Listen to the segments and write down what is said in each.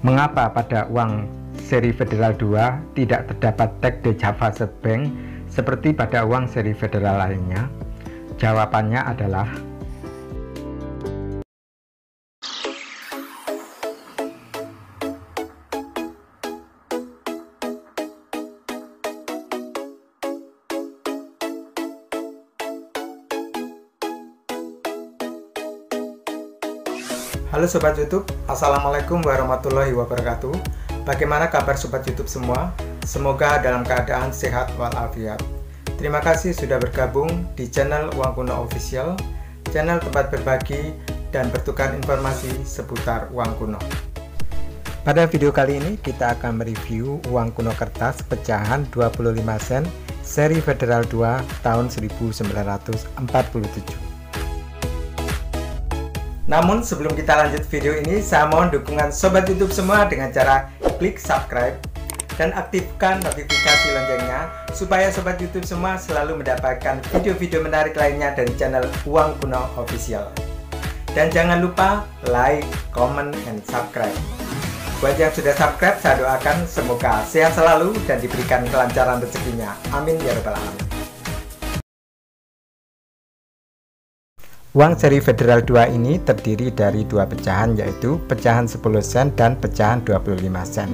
Mengapa pada uang seri Federal 2 tidak terdapat teks De Java Bank seperti pada uang seri Federal lainnya? Jawabannya adalah Halo Sobat YouTube, Assalamualaikum warahmatullahi wabarakatuh. Bagaimana kabar Sobat YouTube semua? Semoga dalam keadaan sehat walafiat. Terima kasih sudah bergabung di channel Uang Kuno Official, channel tempat berbagi dan bertukar informasi seputar uang kuno. pada video kali ini kita akan mereview uang kuno kertas pecahan 25 sen seri Federal 2 tahun 1947. Namun sebelum kita lanjut video ini, saya mohon dukungan Sobat YouTube semua dengan cara klik subscribe dan aktifkan notifikasi loncengnya supaya Sobat YouTube semua selalu mendapatkan video-video menarik lainnya dari channel Uang Kuno Official. Dan jangan lupa like, comment, and subscribe. Buat yang sudah subscribe, saya doakan semoga sehat selalu dan diberikan kelancaran rezekinya. Amin ya rabbal alamin. Uang seri Federal 2 ini terdiri dari dua pecahan, yaitu pecahan 10 sen dan pecahan 25 sen.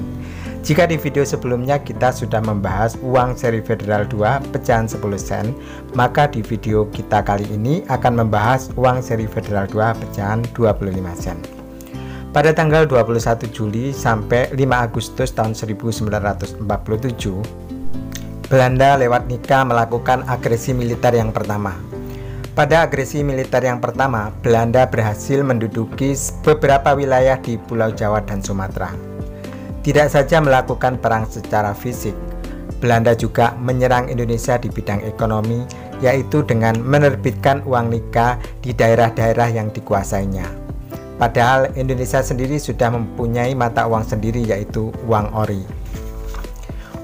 Jika di video sebelumnya kita sudah membahas uang seri Federal 2 pecahan 10 sen, maka di video kita kali ini akan membahas uang seri Federal 2 pecahan 25 sen. Pada tanggal 21 Juli sampai 5 Agustus tahun 1947, Belanda lewat Nika melakukan agresi militer yang pertama. Pada agresi militer yang pertama, Belanda berhasil menduduki beberapa wilayah di Pulau Jawa dan Sumatera. Tidak saja melakukan perang secara fisik, Belanda juga menyerang Indonesia di bidang ekonomi, yaitu dengan menerbitkan uang Nika di daerah-daerah yang dikuasainya. Padahal Indonesia sendiri sudah mempunyai mata uang sendiri, yaitu uang ori.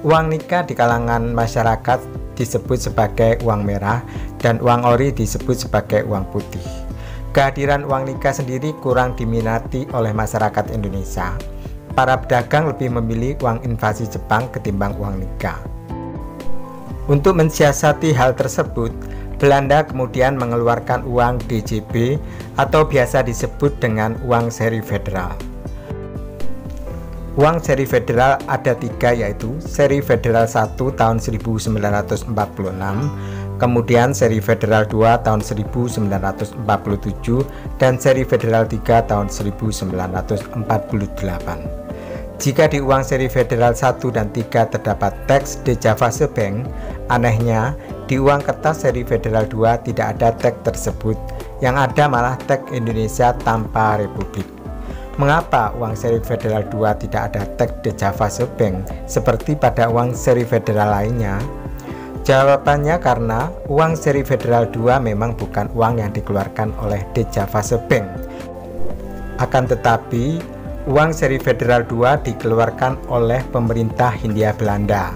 Uang Nika di kalangan masyarakat disebut sebagai uang merah dan uang ori disebut sebagai uang putih. Kehadiran uang Nika sendiri kurang diminati oleh masyarakat Indonesia. Para pedagang lebih memilih uang invasi Jepang ketimbang uang Nika. Untuk mensiasati hal tersebut, Belanda kemudian mengeluarkan uang DJB atau biasa disebut dengan uang seri Federal. Uang seri Federal ada tiga, yaitu seri Federal 1 tahun 1946, kemudian seri Federal 2 tahun 1947, dan seri Federal 3 tahun 1948. Jika di uang seri Federal 1 dan 3 terdapat teks De Java Bank, anehnya di uang kertas seri Federal 2 tidak ada teks tersebut, yang ada malah teks Indonesia tanpa Republik. Mengapa uang seri Federal 2 tidak ada teks De Java Bank seperti pada uang seri Federal lainnya? Jawabannya karena uang seri Federal 2 memang bukan uang yang dikeluarkan oleh De Java Bank. Akan tetapi, uang seri Federal 2 dikeluarkan oleh pemerintah Hindia Belanda.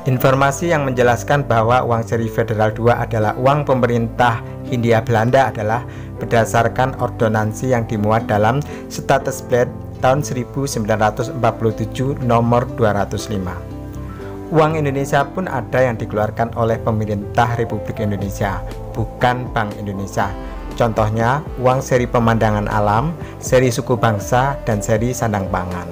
Informasi yang menjelaskan bahwa uang seri Federal 2 adalah uang pemerintah Hindia Belanda adalah berdasarkan ordonansi yang dimuat dalam Statusblad tahun 1947 nomor 205. Uang Indonesia pun ada yang dikeluarkan oleh pemerintah Republik Indonesia, bukan Bank Indonesia. Contohnya uang seri pemandangan alam, seri suku bangsa, dan seri sandang pangan.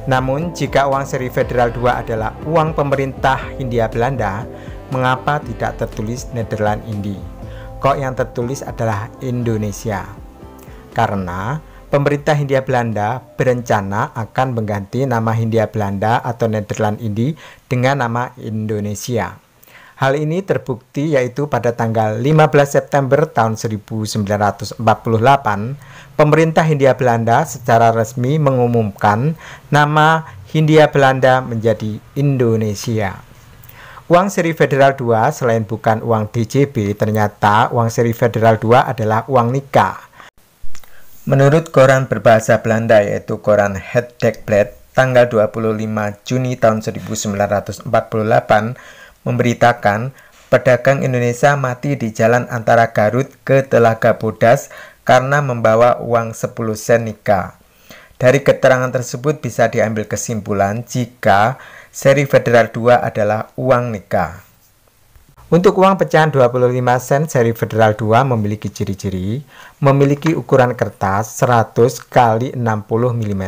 Namun jika uang seri Federal 2 adalah uang pemerintah Hindia Belanda, mengapa tidak tertulis Nederland Indi? Kok yang tertulis adalah Indonesia? Karena pemerintah Hindia Belanda berencana akan mengganti nama Hindia Belanda atau Nederland Indi dengan nama Indonesia. Hal ini terbukti yaitu pada tanggal 15 September tahun 1948, pemerintah Hindia Belanda secara resmi mengumumkan nama Hindia Belanda menjadi Indonesia. Uang seri Federal 2 selain bukan uang DJB, ternyata uang seri Federal 2 adalah uang Nika. Menurut koran berbahasa Belanda yaitu koran Het Dagblad tanggal 25 Juni tahun 1948 memberitakan pedagang Indonesia mati di jalan antara Garut ke Telaga Bodas karena membawa uang 10 sen Nika. Dari keterangan tersebut bisa diambil kesimpulan jika seri Federal 2 adalah uang nikah. Untuk uang pecahan 25 sen seri Federal 2 memiliki ciri-ciri, memiliki ukuran kertas 100 x 60 mm.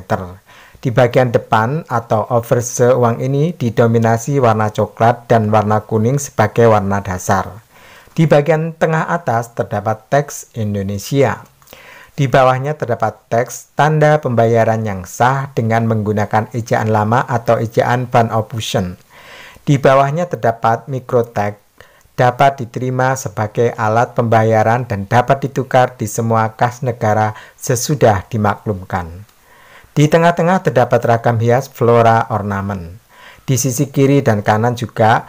Di bagian depan atau overse uang ini didominasi warna coklat dan warna kuning sebagai warna dasar. Di bagian tengah atas terdapat teks Indonesia. Di bawahnya terdapat teks tanda pembayaran yang sah dengan menggunakan ejaan lama atau ejaan Van Ophusen. Di bawahnya terdapat mikroteks, dapat diterima sebagai alat pembayaran dan dapat ditukar di semua kas negara sesudah dimaklumkan. Di tengah-tengah terdapat ragam hias flora ornamen. Di sisi kiri dan kanan juga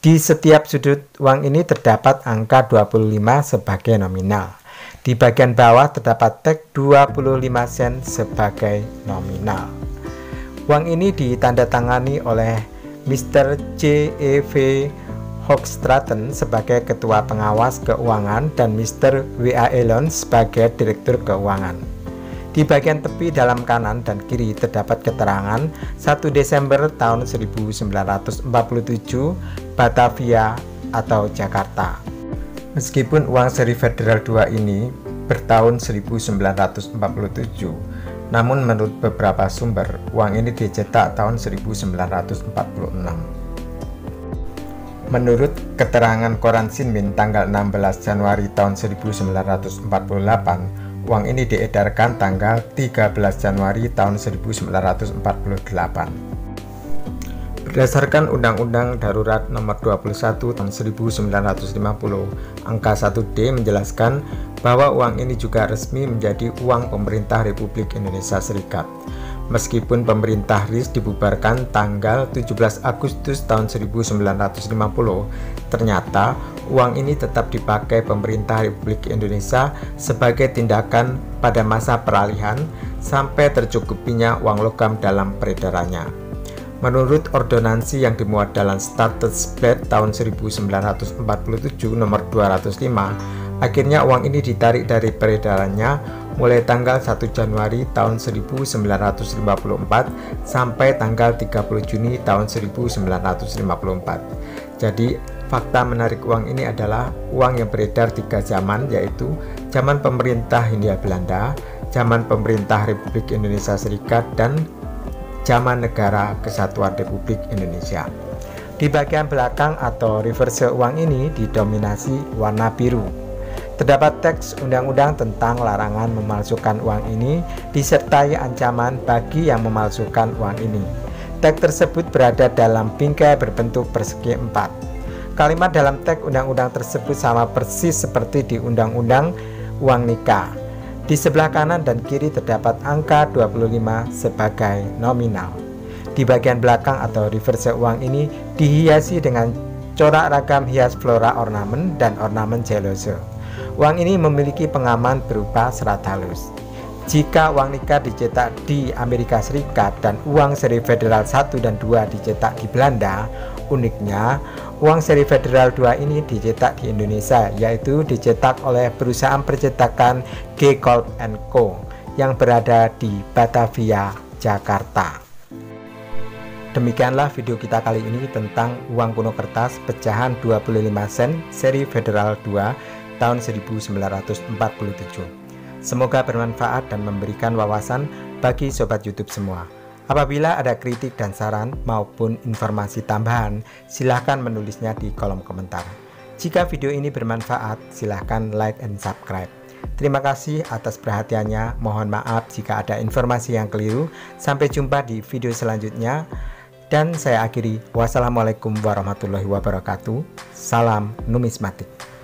di setiap sudut uang ini terdapat angka 25 sebagai nominal. Di bagian bawah terdapat teks 25 sen sebagai nominal. Uang ini ditandatangani oleh Mr. C.E.V. Hoogstraten sebagai Ketua Pengawas Keuangan dan Mr. W.A. Elon sebagai Direktur Keuangan. Di bagian tepi dalam kanan dan kiri terdapat keterangan 1 Desember tahun 1947 Batavia atau Jakarta. Meskipun uang seri Federal 2 ini bertahun 1947, namun menurut beberapa sumber, uang ini dicetak tahun 1946. Menurut keterangan koran Sinmin tanggal 16 Januari tahun 1948, uang ini diedarkan tanggal 13 Januari tahun 1948. Berdasarkan Undang-Undang Darurat Nomor 21 Tahun 1950, angka 1D menjelaskan bahwa uang ini juga resmi menjadi uang pemerintah Republik Indonesia Serikat. Meskipun pemerintah RIS dibubarkan tanggal 17 Agustus tahun 1950, ternyata uang ini tetap dipakai pemerintah Republik Indonesia sebagai tindakan pada masa peralihan sampai tercukupinya uang logam dalam peredarannya. Menurut ordonansi yang dimuat dalam Statsblad tahun 1947 nomor 205, akhirnya uang ini ditarik dari peredarannya mulai tanggal 1 Januari tahun 1954 sampai tanggal 30 Juni tahun 1954. Jadi, fakta menarik uang ini adalah uang yang beredar 3 zaman, yaitu zaman pemerintah Hindia Belanda, zaman pemerintah Republik Indonesia Serikat, dan zaman Negara Kesatuan Republik Indonesia. Di bagian belakang atau reverse uang ini didominasi warna biru. Terdapat teks undang-undang tentang larangan memalsukan uang ini disertai ancaman bagi yang memalsukan uang ini. Teks tersebut berada dalam bingkai berbentuk persegi 4. Kalimat dalam teks undang-undang tersebut sama persis seperti di undang-undang uang nikah. Di sebelah kanan dan kiri terdapat angka 25 sebagai nominal. Di bagian belakang atau reverse uang ini dihiasi dengan corak ragam hias flora ornamen dan ornamen cellophane. Uang ini memiliki pengaman berupa serat halus. Jika uang nikah dicetak di Amerika Serikat dan uang seri Federal 1 dan 2 dicetak di Belanda, uniknya uang seri Federal 2 ini dicetak di Indonesia, yaitu dicetak oleh perusahaan percetakan G. Kolb & Co. yang berada di Batavia, Jakarta. Demikianlah video kita kali ini tentang uang kuno kertas pecahan 25 sen seri Federal 2 tahun 1947. Semoga bermanfaat dan memberikan wawasan bagi sobat YouTube semua. Apabila ada kritik dan saran maupun informasi tambahan, silahkan menulisnya di kolom komentar. Jika video ini bermanfaat, silahkan like and subscribe. Terima kasih atas perhatiannya. Mohon maaf jika ada informasi yang keliru. Sampai jumpa di video selanjutnya. Dan saya akhiri. Wassalamualaikum warahmatullahi wabarakatuh. Salam numismatik.